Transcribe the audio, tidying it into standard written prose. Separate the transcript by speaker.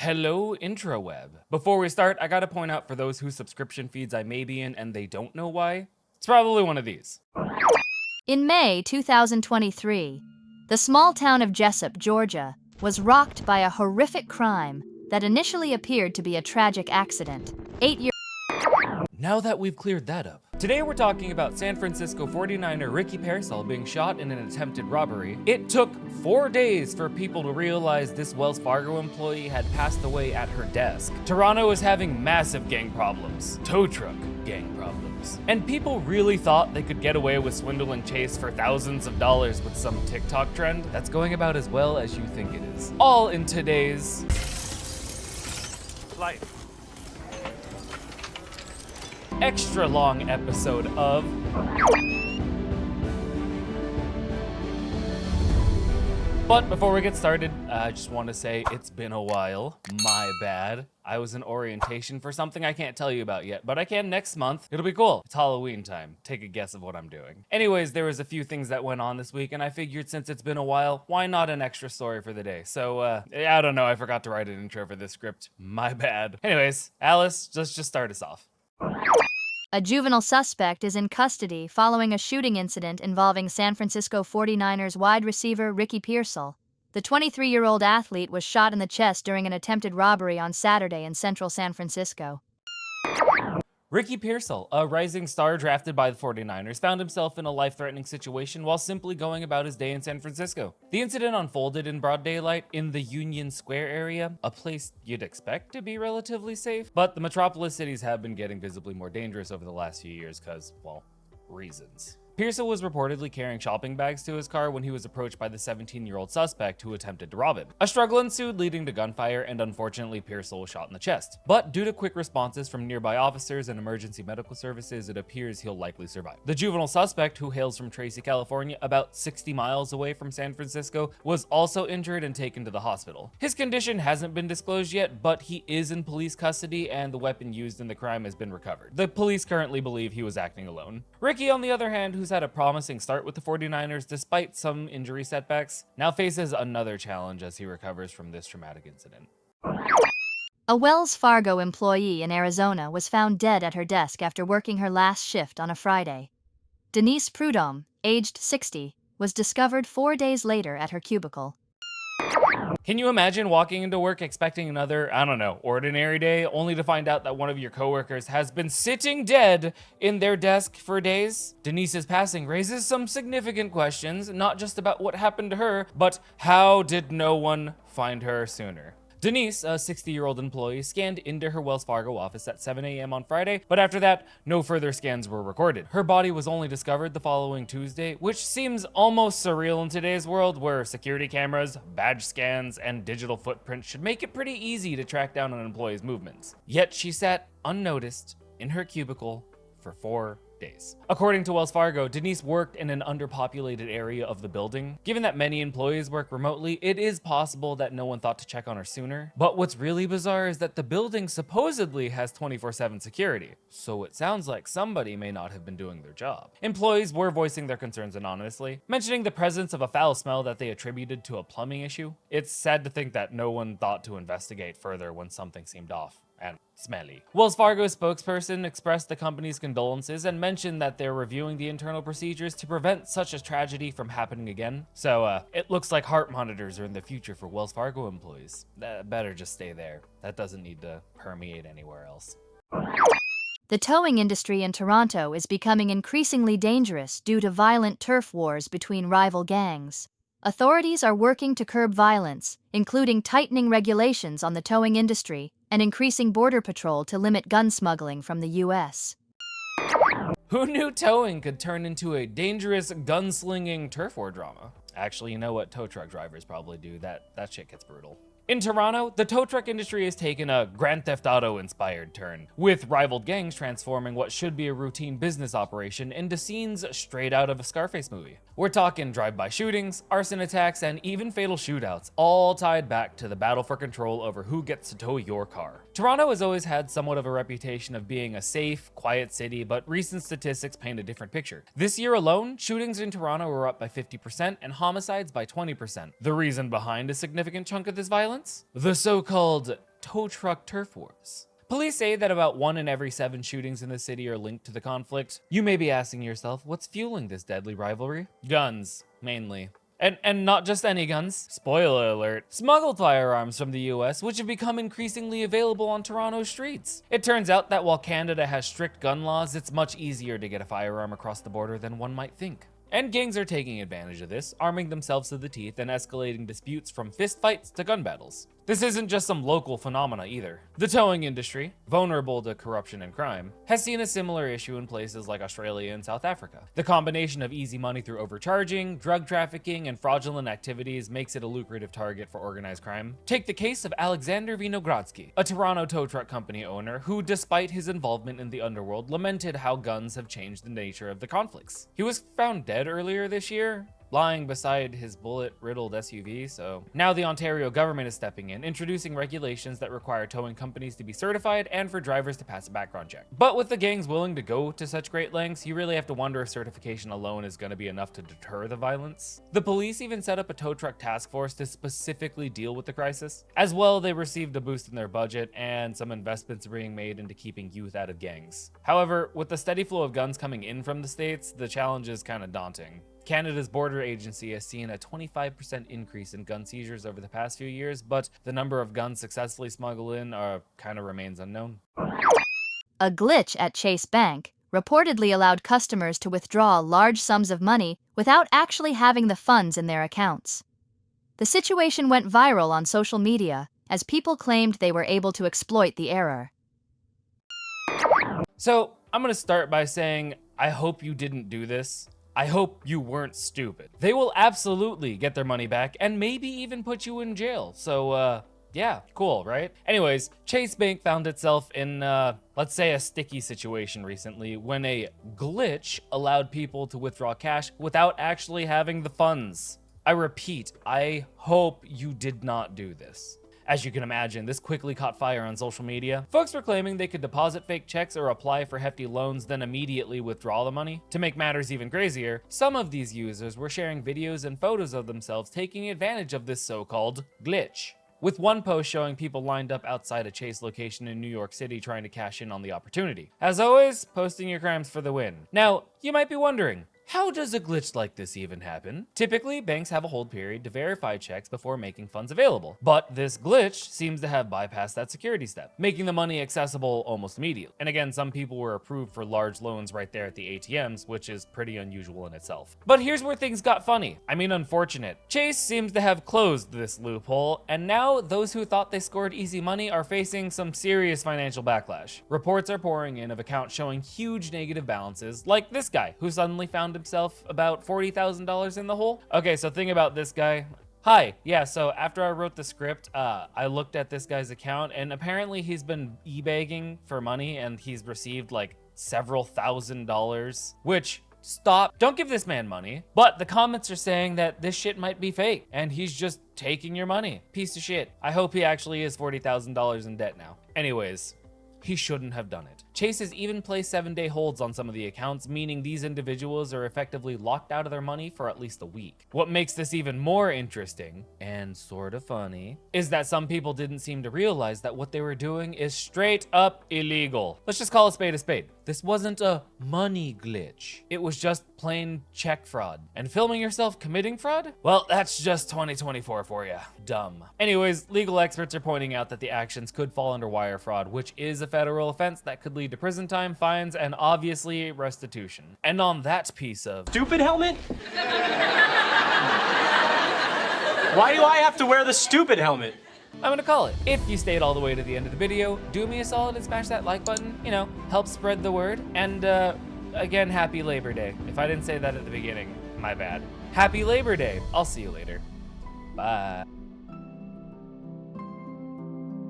Speaker 1: Hello, intraweb. Before we start, I gotta point out for those whose subscription feeds I may be in and they don't know why, it's probably one of these.
Speaker 2: In May 2023, the small town of Jessup, Georgia, was rocked by a horrific crime that initially appeared to be a tragic accident. 8 years.
Speaker 1: Now that we've cleared that up, today we're talking about San Francisco 49er Rickey Pearsall being shot in an attempted robbery. It took 4 days for people to realize this Wells Fargo employee had passed away at her desk. Toronto is having massive gang problems. Tow truck gang problems. And people really thought they could get away with swindling Chase for thousands of dollars with some TikTok trend that's going about as well as you think it is. All in today's life. Extra long episode of But before we get started, I just want to say it's been a while. My bad. I was in orientation for something I can't tell you about yet, but I can next month. It'll be cool. It's Halloween time. Take a guess of what I'm doing. Anyways, there was a few things that went on this week, and I figured since it's been a while, why not an extra story for the day? So, I don't know. I forgot to write an intro for this script. My bad. Anyways, Alice, let's just start us off.
Speaker 2: A juvenile suspect is in custody following a shooting incident involving San Francisco 49ers wide receiver Rickey Pearsell. The 23-year-old athlete was shot in the chest during an attempted robbery on Saturday in central San Francisco.
Speaker 1: Rickey Pearsall, a rising star drafted by the 49ers, found himself in a life-threatening situation while simply going about his day in San Francisco. The incident unfolded in broad daylight in the Union Square area, a place you'd expect to be relatively safe, but the metropolis cities have been getting visibly more dangerous over the last few years because, well, reasons. Pearsall was reportedly carrying shopping bags to his car when he was approached by the 17-year-old suspect who attempted to rob him. A struggle ensued leading to gunfire, and unfortunately Pearsall was shot in the chest. But due to quick responses from nearby officers and emergency medical services, it appears he'll likely survive. The juvenile suspect, who hails from Tracy, California, about 60 miles away from San Francisco, was also injured and taken to the hospital. His condition hasn't been disclosed yet, but he is in police custody and the weapon used in the crime has been recovered. The police currently believe he was acting alone. Rickey, on the other hand, who's had a promising start with the 49ers despite some injury setbacks, now faces another challenge as he recovers from this traumatic incident.
Speaker 2: A Wells Fargo employee in Arizona was found dead at her desk after working her last shift on a Friday. Denise Prudhomme, aged 60, was discovered 4 days later at her cubicle.
Speaker 1: Can you imagine walking into work expecting another, ordinary day, only to find out that one of your coworkers has been sitting dead in their desk for days? Denise's passing raises some significant questions, not just about what happened to her, but how did no one find her sooner? Denise, a 60-year-old employee, scanned into her Wells Fargo office at 7 a.m. on Friday, but after that, no further scans were recorded. Her body was only discovered the following Tuesday, which seems almost surreal in today's world where security cameras, badge scans, and digital footprints should make it pretty easy to track down an employee's movements. Yet she sat unnoticed in her cubicle for 4 days. According to Wells Fargo, Denise worked in an underpopulated area of the building. Given that many employees work remotely, it is possible that no one thought to check on her sooner. But what's really bizarre is that the building supposedly has 24/7 security, so it sounds like somebody may not have been doing their job. Employees were voicing their concerns anonymously, mentioning the presence of a foul smell that they attributed to a plumbing issue. It's sad to think that no one thought to investigate further when something seemed off and smelly. Wells Fargo's spokesperson expressed the company's condolences and mentioned that they're reviewing the internal procedures to prevent such a tragedy from happening again. So, it looks like heart monitors are in the future for Wells Fargo employees. That better just stay there. That doesn't need to permeate anywhere else.
Speaker 2: The towing industry in Toronto is becoming increasingly dangerous due to violent turf wars between rival gangs. Authorities are working to curb violence, including tightening regulations on the towing industry and increasing border patrol to limit gun smuggling from the U.S.
Speaker 1: Who knew towing could turn into a dangerous gunslinging turf war drama? Actually, you know what tow truck drivers probably do. That shit gets brutal. In Toronto, the tow truck industry has taken a Grand Theft Auto-inspired turn, with rival gangs transforming what should be a routine business operation into scenes straight out of a Scarface movie. We're talking drive-by shootings, arson attacks, and even fatal shootouts, all tied back to the battle for control over who gets to tow your car. Toronto has always had somewhat of a reputation of being a safe, quiet city, but recent statistics paint a different picture. This year alone, shootings in Toronto were up by 50% and homicides by 20%. The reason behind a significant chunk of this violence? The so-called tow truck turf wars. Police say that about 1 in every 7 shootings in the city are linked to the conflict. You may be asking yourself, what's fueling this deadly rivalry? Guns, mainly. And not just any guns. Spoiler alert. Smuggled firearms from the US, which have become increasingly available on Toronto streets. It turns out that while Canada has strict gun laws, it's much easier to get a firearm across the border than one might think. And gangs are taking advantage of this, arming themselves to the teeth and escalating disputes from fistfights to gun battles. This isn't just some local phenomena either. The towing industry, vulnerable to corruption and crime, has seen a similar issue in places like Australia and South Africa. The combination of easy money through overcharging, drug trafficking, and fraudulent activities makes it a lucrative target for organized crime. Take the case of Alexander Vinogradsky, a Toronto tow truck company owner who, despite his involvement in the underworld, lamented how guns have changed the nature of the conflicts. He was found dead earlier this year, lying beside his bullet-riddled SUV, so now the Ontario government is stepping in, introducing regulations that require towing companies to be certified and for drivers to pass a background check. But with the gangs willing to go to such great lengths, you really have to wonder if certification alone is going to be enough to deter the violence. The police even set up a tow truck task force to specifically deal with the crisis. As well, they received a boost in their budget, and some investments are being made into keeping youth out of gangs. However, with the steady flow of guns coming in from the States, the challenge is kind of daunting. Canada's border agency has seen a 25% increase in gun seizures over the past few years, but the number of guns successfully smuggled in kind of remains unknown.
Speaker 2: A glitch at Chase Bank reportedly allowed customers to withdraw large sums of money without actually having the funds in their accounts. The situation went viral on social media as people claimed they were able to exploit the error.
Speaker 1: So, I'm gonna start by saying, I hope you didn't do this. I hope you weren't stupid. They will absolutely get their money back and maybe even put you in jail. So, yeah, cool, right? Anyways, Chase Bank found itself in, let's say, a sticky situation recently when a glitch allowed people to withdraw cash without actually having the funds. I repeat, I hope you did not do this. As you can imagine, this quickly caught fire on social media. Folks were claiming they could deposit fake checks or apply for hefty loans, then immediately withdraw the money. To make matters even crazier, some of these users were sharing videos and photos of themselves taking advantage of this so-called glitch, with one post showing people lined up outside a Chase location in New York City trying to cash in on the opportunity. As always, posting your crimes for the win. Now, you might be wondering, how does a glitch like this even happen? Typically, banks have a hold period to verify checks before making funds available. But this glitch seems to have bypassed that security step, making the money accessible almost immediately. And again, some people were approved for large loans right there at the ATMs, which is pretty unusual in itself. But here's where things got funny. I mean, unfortunate. Chase seems to have closed this loophole, and now those who thought they scored easy money are facing some serious financial backlash. Reports are pouring in of accounts showing huge negative balances, like this guy, who suddenly found himself about $40,000 in the hole. Okay, so think about this guy. Hi, yeah, so after I wrote the script, I looked at this guy's account, and apparently he's been e-bagging for money, and he's received like several $1,000s, which, stop, don't give this man money. But the comments are saying that this shit might be fake, and he's just taking your money. Piece of shit. I hope he actually is $40,000 in debt now. Anyways, he shouldn't have done it. Chase has even placed 7-day holds on some of the accounts, meaning these individuals are effectively locked out of their money for at least a week. What makes this even more interesting, and sort of funny, is that some people didn't seem to realize that what they were doing is straight up illegal. Let's just call a spade a spade. This wasn't a money glitch. It was just plain check fraud. And filming yourself committing fraud? Well, that's just 2024 for you. Dumb. Anyways, legal experts are pointing out that the actions could fall under wire fraud, which is a federal offense that could lead to prison time, fines, and obviously restitution. And on that piece of
Speaker 3: stupid helmet? Why do I have to wear the stupid helmet?
Speaker 1: I'm gonna call it. If you stayed all the way to the end of the video, do me a solid and smash that like button. You know, help spread the word. And again, happy Labor Day. If I didn't say that at the beginning, my bad. Happy Labor Day. I'll see you later. Bye.